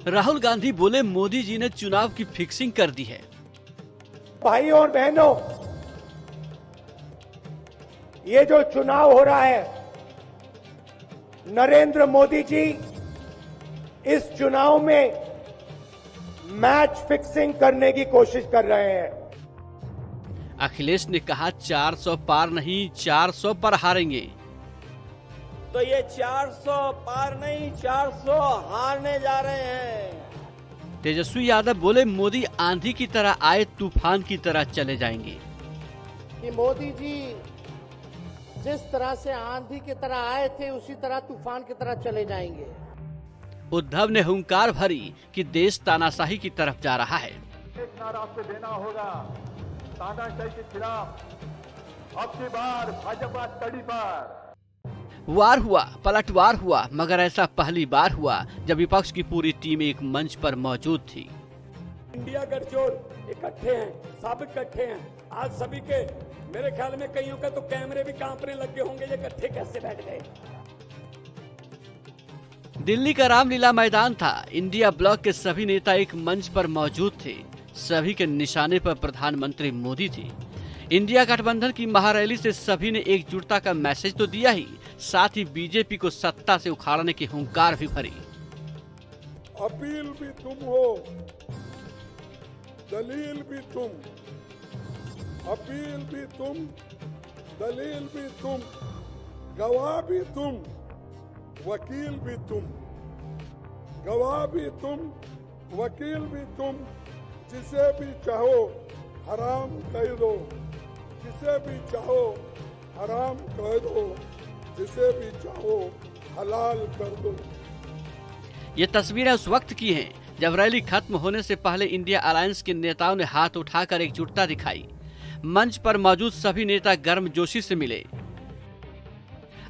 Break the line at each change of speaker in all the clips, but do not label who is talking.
राहुल गांधी बोले मोदी जी ने चुनाव की फिक्सिंग कर दी है।
भाइयों और बहनों, ये जो चुनाव हो रहा है, नरेंद्र मोदी जी इस चुनाव में मैच फिक्सिंग करने की कोशिश कर रहे हैं।
अखिलेश ने कहा 400 पार नहीं 400 पर हारेंगे।
तो ये 400 पार नहीं 400 हारने जा रहे हैं।
तेजस्वी यादव बोले मोदी आंधी की तरह आए तूफान की तरह चले जाएंगे।
कि मोदी जी जिस तरह से आंधी की तरह आए थे उसी तरह तूफान की तरह चले जाएंगे।
उद्धव ने हुंकार भरी कि देश तानाशाही की तरफ जा रहा है।
एक नारा आपको देना होगा, तानाशाही के खिलाफ अब की बार भाजपा तड़ी पर।
वार हुआ, पलटवार हुआ, मगर ऐसा पहली बार हुआ जब विपक्ष की पूरी टीम एक मंच पर मौजूद थी।
इंडिया गठजोड़ इकट्ठे हैं, सब इकट्ठे हैं। आज सभी के मेरे ख्याल में कईयों का तो कैमरे भी कांपने लगे होंगे, ये इकट्ठे कैसे बैठ गए।
दिल्ली का रामलीला मैदान था। इंडिया ब्लॉक के सभी नेता एक मंच पर मौजूद थे। सभी के निशाने पर प्रधानमंत्री मोदी थे। इंडिया गठबंधन की महारैली से सभी ने एकजुटता का मैसेज तो दिया ही, साथ ही बीजेपी को सत्ता से उखाड़ने की हुंकार भी भरी।
अपील भी तुम हो, दलील भी तुम, अपील भी तुम, दलील भी तुम, गवाह भी तुम, वकील भी तुम, गवाह भी तुम, वकील भी तुम, जिसे भी चाहो हराम कह दो, जिसे भी चाहो हराम कह दो, जिसे भी चाहो हलाल कर दो।
ये तस्वीरें उस वक्त की हैं जब रैली खत्म होने से पहले इंडिया अलायंस के नेताओं ने हाथ उठाकर एकजुटता दिखाई। मंच पर मौजूद सभी नेता गर्मजोशी से मिले।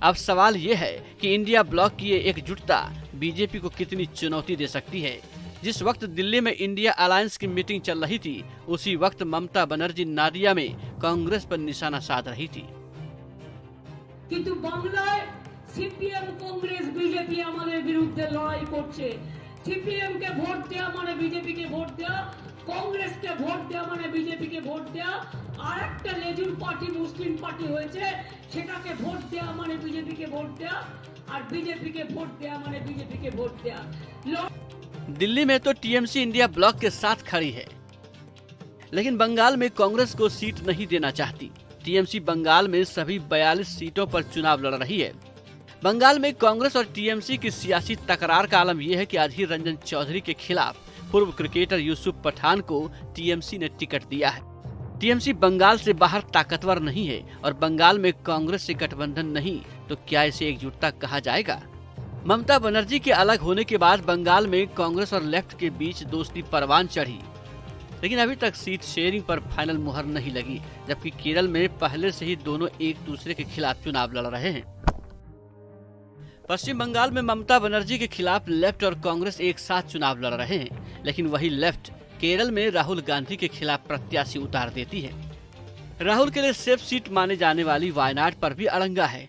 अब सवाल ये है कि इंडिया ब्लॉक की ये एकजुटता बीजेपी को कितनी चुनौती दे सकती है। जिस वक्त दिल्ली में इंडिया अलायंस की मीटिंग चल रही थी, उसी वक्त ममता बनर्जी नादिया में कांग्रेस पर निशाना साध रही थी।
কিন্তু বাংলায় সিপিএম কংগ্রেস বিজেপি আমাদের বিরুদ্ধে লড়াই করছে। সিপিএম কে ভোট দেওয়া মানে বিজেপি কে ভোট দেওয়া, কংগ্রেস কে ভোট দেওয়া মানে বিজেপি কে ভোট দেওয়া, আর একটা লেজুর পার্টি মুসলিম পার্টি হয়েছে, সেটাকে ভোট দেওয়া মানে বিজেপি কে ভোট দেওয়া, আর বিজেপি কে ভোট দেওয়া মানে বিজেপি কে ভোট দেওয়া।
दिल्ली में तो टीएमसी इंडिया ब्लॉक के साथ खड़ी है, लेकिन बंगाल में कांग्रेस को सीट नहीं देना चाहती। टीएमसी बंगाल में सभी 42 सीटों पर चुनाव लड़ रही है। बंगाल में कांग्रेस और टीएमसी की सियासी तकरार का आलम यह है कि अधीर रंजन चौधरी के खिलाफ पूर्व क्रिकेटर यूसुफ पठान को टीएमसी ने टिकट दिया है। टीएमसी बंगाल से बाहर ताकतवर नहीं है और बंगाल में कांग्रेस से गठबंधन नहीं, तो क्या इसे एकजुटता कहा जाएगा? ममता बनर्जी के अलग होने के बाद बंगाल में कांग्रेस और लेफ्ट के बीच दोस्ती परवान चढ़ी, लेकिन अभी तक सीट शेयरिंग पर फाइनल मुहर नहीं लगी। जबकि केरल में पहले से ही दोनों एक दूसरे के खिलाफ चुनाव लड़ रहे हैं। पश्चिम बंगाल में ममता बनर्जी के खिलाफ लेफ्ट और कांग्रेस एक साथ चुनाव लड़ रहे हैं, लेकिन वही लेफ्ट केरल में राहुल गांधी के खिलाफ प्रत्याशी उतार देती है। राहुल के लिए सेफ सीट माने जाने वाली वायनाड पर भी अड़ंगा है।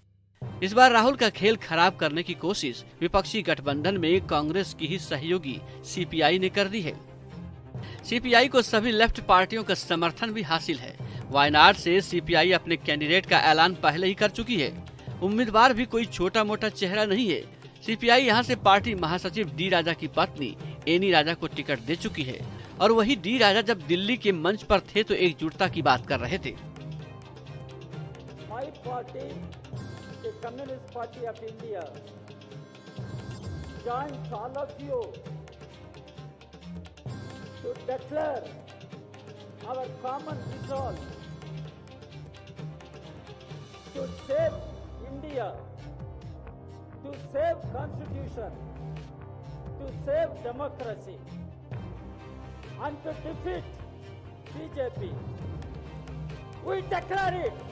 इस बार राहुल का खेल खराब करने की कोशिश विपक्षी गठबंधन में कांग्रेस की ही सहयोगी सीपीआई ने कर दी है। सीपीआई को सभी लेफ्ट पार्टियों का समर्थन भी हासिल है। वायनाड से सीपीआई अपने कैंडिडेट का ऐलान पहले ही कर चुकी है। उम्मीदवार भी कोई छोटा मोटा चेहरा नहीं है। सीपीआई यहां से पार्टी महासचिव डी राजा की पत्नी एनी राजा को टिकट दे चुकी है, और वही डी राजा जब दिल्ली के मंच पर थे तो एकजुटता की बात कर रहे थे।
My party, the Communist Party of India, joins all of you to declare our common resolve to save India, to save Constitution, to save democracy, and to defeat BJP. We declare it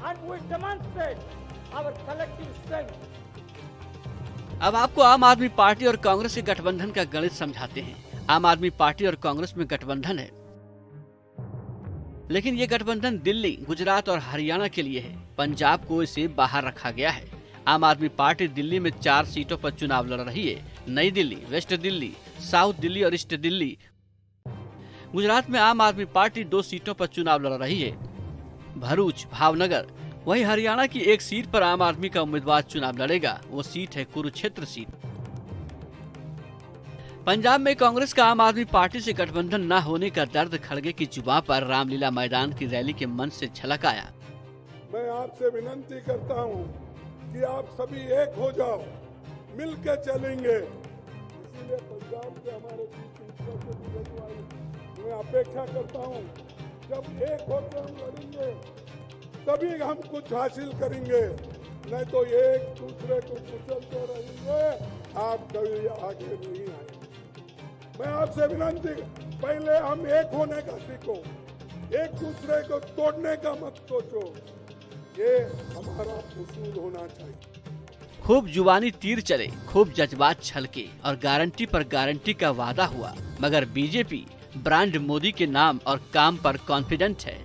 and we demonstrate our collective strength.
अब आपको आम आदमी party और कांग्रेस के गठबंधन का गणित समझाते हैं। आम आदमी पार्टी और कांग्रेस में गठबंधन है, लेकिन ये गठबंधन दिल्ली, गुजरात और हरियाणा के लिए है। पंजाब को इसे बाहर रखा गया है। आम आदमी पार्टी दिल्ली में 4 सीटों पर चुनाव लड़ रही है। नई दिल्ली, वेस्ट दिल्ली, साउथ दिल्ली और ईस्ट दिल्ली। गुजरात में आम आदमी पार्टी 2 सीटों पर चुनाव लड़ रही है, भरूच, भावनगर। वहीं हरियाणा की 1 सीट पर आम आदमी का उम्मीदवार चुनाव लड़ेगा, वो सीट है कुरुक्षेत्र सीट। पंजाब में कांग्रेस का आम आदमी पार्टी से गठबंधन न होने का दर्द खड़गे की जुबान पर रामलीला मैदान की रैली के मंच से झलक आया।
मैं आपसे विनती करता हूं कि आप सभी एक हो जाओ, मिलकर चलेंगे। इसीलिए पंजाब के हमारे मैं अपेक्षा करता हूं जब एक होकर हम लड़ेंगे तभी हम कुछ हासिल करेंगे, नहीं तो एक दूसरे को कुचलते रहेंगे, आप कभी आगे नहीं आएंगे। मैं आपसे विनती, पहले हम एक होने का सीखो, एक दूसरे को तोड़ने का मत सोचो, ये हमारा उसूल होना चाहिए।
खूब जुबानी तीर चले, खूब जज्बात छलके और गारंटी पर गारंटी का वादा हुआ, मगर बीजेपी ब्रांड मोदी के नाम और काम पर कॉन्फिडेंट है।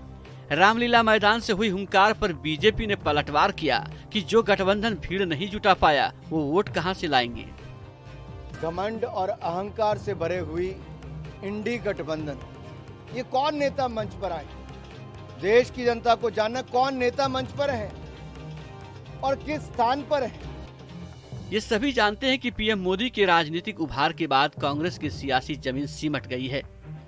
रामलीला मैदान से हुई हुंकार पर बीजेपी ने पलटवार किया कि जो गठबंधन भीड़ नहीं जुटा पाया वो वोट कहां से लाएंगे।
घमंड और अहंकार से भरे हुई इंडी गठबंधन, ये कौन नेता मंच पर आए? देश की जनता को जानना कौन नेता मंच पर है और किस स्थान पर है।
ये सभी जानते हैं कि पीएम मोदी के राजनीतिक उभार के बाद कांग्रेस की सियासी जमीन सिमट गई है।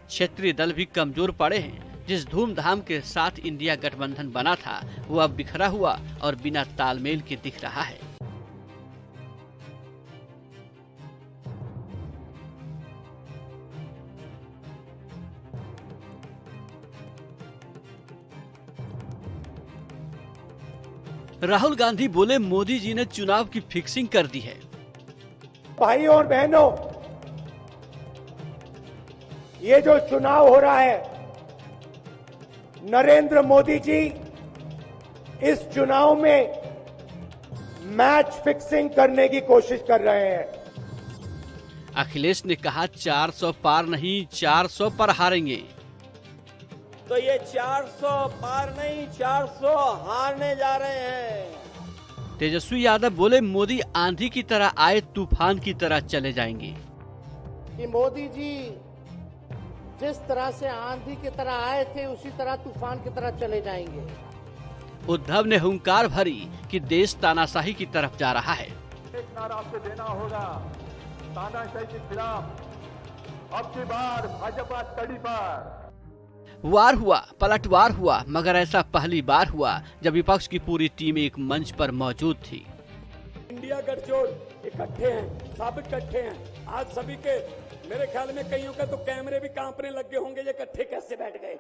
क्षेत्रीय दल भी कमजोर पड़े हैं। जिस धूमधाम के साथ इंडिया गठबंधन बना था वो अब बिखरा हुआ और बिना तालमेल के दिख रहा है। राहुल गांधी बोले, मोदी जी ने चुनाव की फिक्सिंग कर दी है।
भाइयों और बहनों, ये जो चुनाव हो रहा है, नरेंद्र मोदी जी इस चुनाव में मैच फिक्सिंग करने की कोशिश कर रहे हैं।
अखिलेश ने कहा 400 पार नहीं 400 पर हारेंगे।
तो ये 400 पार नहीं 400 हारने जा रहे हैं।
तेजस्वी यादव बोले, मोदी आंधी की तरह आए, तूफान की तरह चले जाएंगे।
कि मोदी जी जिस तरह से आंधी की तरह आए थे उसी तरह तूफान की तरह चले जाएंगे।
उद्धव ने हुंकार भरी कि देश तानाशाही की तरफ जा रहा है।
एक नारा आपको देना होगा, तानाशाही के खिलाफ अब की बार भाजपा तड़ी पर।
वार हुआ, पलटवार हुआ, मगर ऐसा पहली बार हुआ जब विपक्ष की पूरी टीम एक मंच पर मौजूद थी।
इंडिया गठजोड़ इकट्ठे हैं, सब इकट्ठे हैं। आज सभी के मेरे ख्याल में कईयों के तो कैमरे भी कांपने लगे होंगे, ये इकट्ठे कैसे बैठ गए।